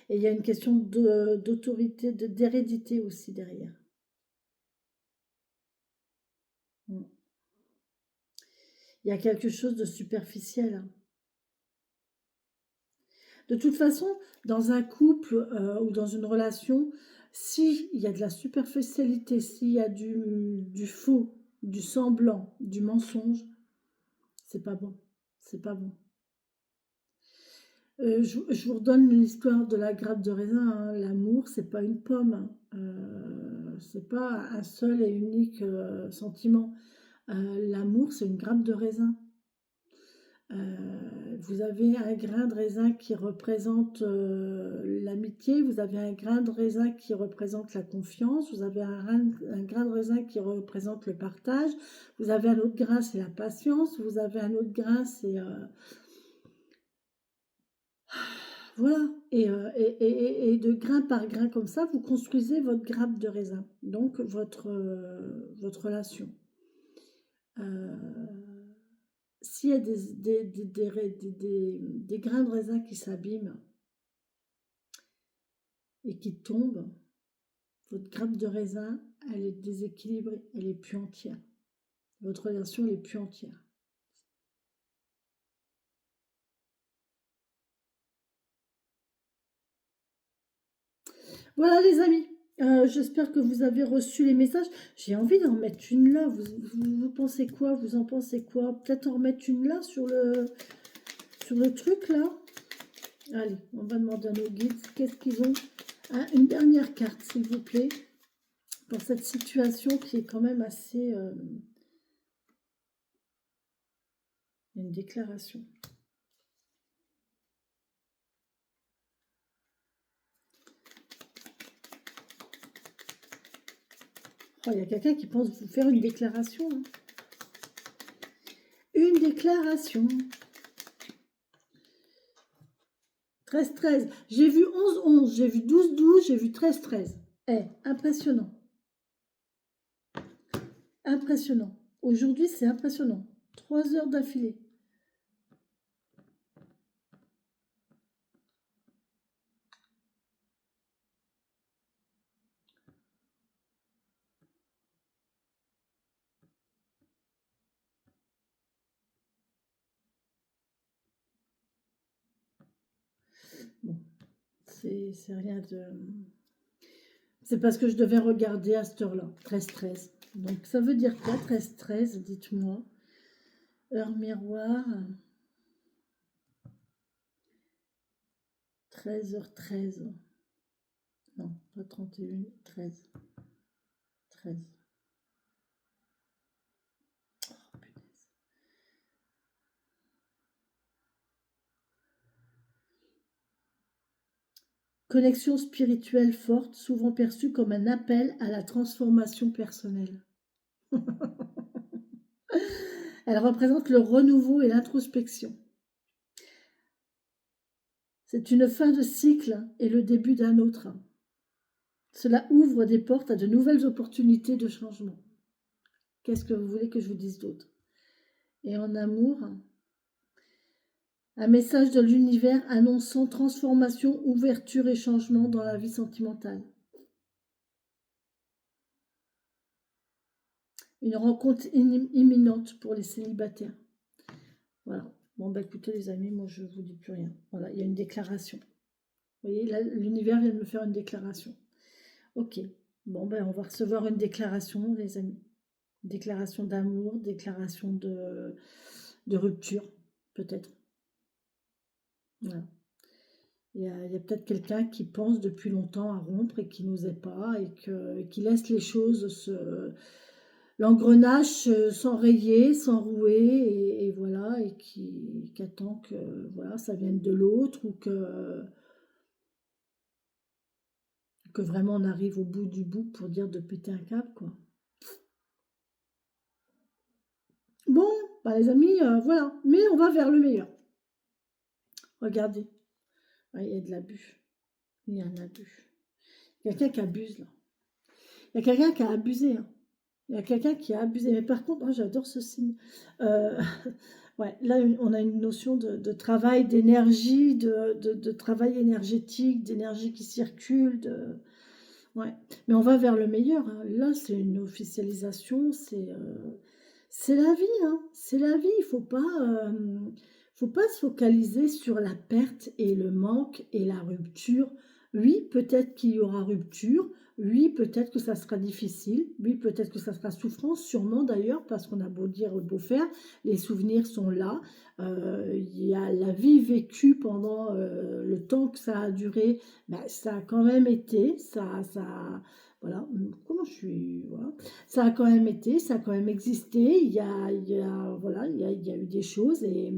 Et il y a une question d'autorité, d'hérédité aussi derrière. Mm. Il y a quelque chose de superficiel, hein. De toute façon, dans un couple ou dans une relation, s'il y a de la superficialité, s'il y a du faux, du semblant, du mensonge, c'est pas bon. C'est pas bon. Je vous redonne l'histoire de la grappe de raisin, hein. L'amour, c'est pas une pomme, hein. C'est pas un seul et unique sentiment. L'amour, c'est une grappe de raisin. Vous avez un grain de raisin qui représente l'amitié, vous avez un grain de raisin qui représente la confiance, vous avez un grain de raisin qui représente le partage, vous avez un autre grain, c'est la patience, vous avez un autre grain, c'est... voilà, et de grain par grain comme ça, vous construisez votre grappe de raisin, donc votre relation. S'il y a des grains de raisin qui s'abîment et qui tombent, votre grappe de raisin, elle est déséquilibrée, elle est plus entière. Votre relation, elle est plus entière. Voilà les amis, j'espère que vous avez reçu les messages. J'ai envie d'en mettre une là. Vous pensez quoi? Vous en pensez quoi? Peut-être en remettre une là sur le truc là. Allez, on va demander à nos guides qu'est-ce qu'ils ont. Ah, une dernière carte, s'il vous plaît, pour cette situation qui est quand même assez... une déclaration. Oh, il y a quelqu'un qui pense vous faire une déclaration, hein. Une déclaration. 13-13. J'ai vu 11-11, j'ai vu 12-12, j'ai vu 13-13. Impressionnant. Impressionnant. Aujourd'hui, c'est impressionnant. 3 heures d'affilée. c'est rien de... C'est parce que je devais regarder à cette heure-là, 13-13. Donc, ça veut dire quoi, 13-13, dites-moi. Heure miroir, 13h13. Non, pas 31, 13. 13. Oh, punaise. Connexion spirituelle forte, souvent perçue comme un appel à la transformation personnelle. Elle représente le renouveau et l'introspection. C'est une fin de cycle et le début d'un autre. Cela ouvre des portes à de nouvelles opportunités de changement. Qu'est-ce que vous voulez que je vous dise d'autre? Et en amour, un message de l'univers annonçant transformation, ouverture et changement dans la vie sentimentale. Une rencontre imminente pour les célibataires. Voilà. Bon, bah écoutez les amis, moi je ne vous dis plus rien. Voilà, il y a une déclaration. Vous voyez, là, l'univers vient de me faire une déclaration. Ok. Bon, ben on va recevoir une déclaration, les amis. Déclaration d'amour, déclaration de rupture, peut-être. Voilà. Il y a peut-être quelqu'un qui pense depuis longtemps à rompre et qui n'osait pas et qui laisse les choses l'engrenage s'enrayer, s'enrouer et voilà, et qui attend que voilà, ça vienne de l'autre ou que vraiment on arrive au bout du bout pour dire de péter un câble, quoi. Bon, bah les amis, voilà. Mais on va vers le meilleur. Regardez. Ah, il y a de l'abus. Il y a un abus. Il y a quelqu'un qui abuse, là. Il y a quelqu'un qui a abusé, hein. Il y a quelqu'un qui a abusé. Mais par contre, j'adore ce signe. Ouais, là, on a une notion de travail, d'énergie, de travail énergétique, d'énergie qui circule. Ouais. Mais on va vers le meilleur, hein. Là, c'est une officialisation, c'est la vie, hein. C'est la vie. Faut pas se focaliser sur la perte et le manque et la rupture. Oui, peut-être qu'il y aura rupture. Oui, peut-être que ça sera difficile. Oui, peut-être que ça sera souffrance, sûrement d'ailleurs, parce qu'on a beau dire, beau faire, les souvenirs sont là. Il y a la vie vécue pendant le temps que ça a duré. Ben, ça a quand même été, voilà, comment je suis, voilà. Ça a quand même été, ça a quand même existé. Voilà, il y a eu des choses et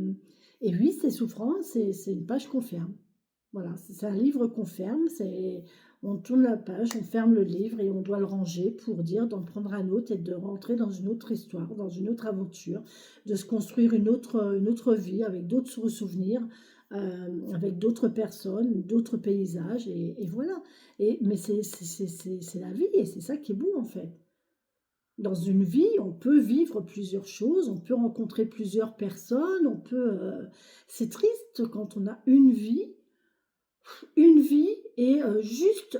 oui, c'est souffrant, c'est une page qu'on ferme. Voilà, c'est un livre qu'on ferme, on tourne la page, on ferme le livre et on doit le ranger pour dire d'en prendre un autre et de rentrer dans une autre histoire, dans une autre aventure, de se construire une autre vie avec d'autres souvenirs, avec d'autres personnes, d'autres paysages et voilà. Mais c'est la vie et c'est ça qui est beau en fait. Dans une vie, on peut vivre plusieurs choses, on peut rencontrer plusieurs personnes, c'est triste quand on a une vie et juste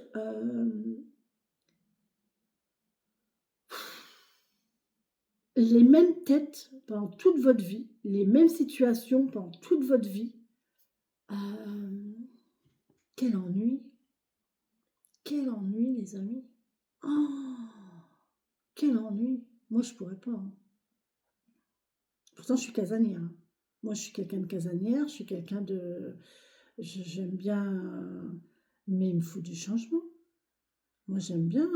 les mêmes têtes pendant toute votre vie, les mêmes situations pendant toute votre vie. Quel ennui! Quel ennui, les amis! Oh, quel ennui! Moi, je pourrais pas, hein. Pourtant, je suis casanière, hein. Moi, je suis quelqu'un de casanière, je suis quelqu'un de... J'aime bien... mais il me faut du changement. Moi, j'aime bien,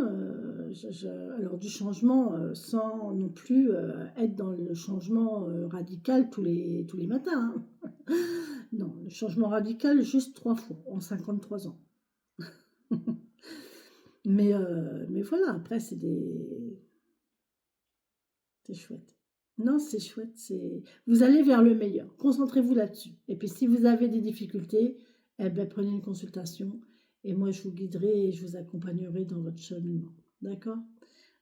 alors du changement sans non plus être dans le changement radical tous les matins, hein. Non, le changement radical juste 3 fois en 53 ans. Mais voilà, après, c'est chouette. Non, c'est chouette. Vous allez vers le meilleur. Concentrez-vous là-dessus. Et puis, si vous avez des difficultés, eh ben, prenez une consultation. Et moi, je vous guiderai et je vous accompagnerai dans votre cheminement. D'accord?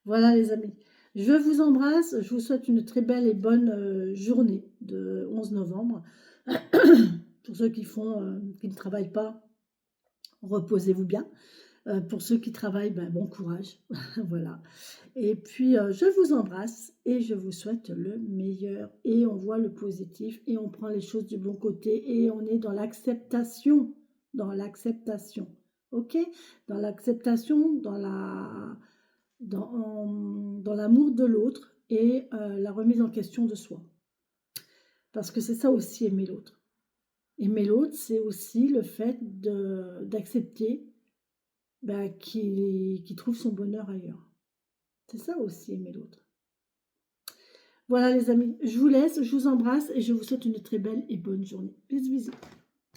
Voilà, les amis. Je vous embrasse. Je vous souhaite une très belle et bonne journée de 11 novembre. Pour ceux qui ne travaillent pas, reposez-vous bien. Pour ceux qui travaillent, ben, bon courage. Voilà. Et puis, je vous embrasse et je vous souhaite le meilleur. Et on voit le positif et on prend les choses du bon côté et on est dans l'acceptation. dans l'acceptation. Ok? Dans l'acceptation, dans l'amour de l'autre et la remise en question de soi. Parce que c'est ça aussi aimer l'autre. Aimer l'autre, c'est aussi le fait d'accepter qu'il trouve son bonheur ailleurs. C'est ça aussi aimer l'autre. Voilà les amis, je vous laisse, je vous embrasse et je vous souhaite une très belle et bonne journée. Bisous bisous.